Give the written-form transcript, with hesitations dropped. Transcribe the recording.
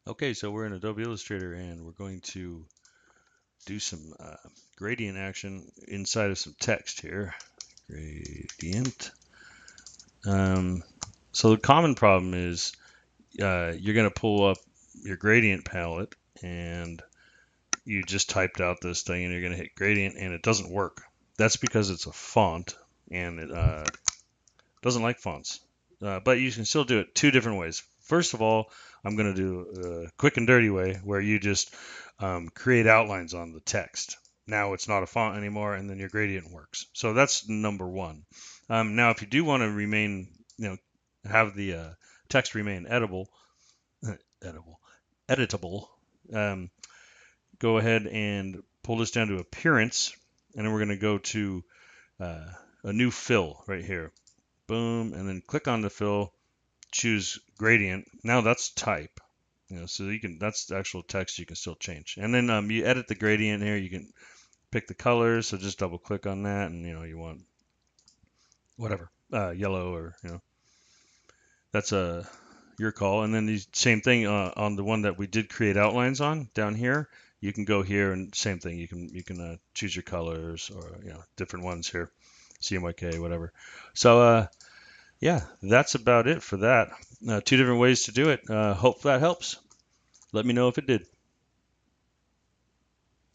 Okay, so we're in Adobe Illustrator and we're going to do some gradient action inside of some text here. Gradient. Um, so the common problem is you're going to pull up your gradient palette and you just typed out this thing and you're going to hit gradient and it doesn't work. That's because it's a font and it doesn't like fonts. But you can still do it two different ways. First of all, I'm going to do a quick and dirty way where you just create outlines on the text. Now it's not a font anymore, and then your gradient works. So that's number one. Now, if you do want to remain, have the text remain edible, editable, um, go ahead and pull this down to appearance, and then we're going to go to uh, a new fill right here. Boom, and then click on the fill, choose gradient. Now that's type. So you can, that's the actual text you can still change. And then you edit the gradient here. You can pick the colors. So just double click on that, and you want whatever, yellow or that's your call. And then the same thing on the one that we did create outlines on down here. You can go here and same thing. You can choose your colors or different ones here, CMYK, whatever. So yeah, that's about it for that. Two different ways to do it. Hope that helps. Let me know if it did.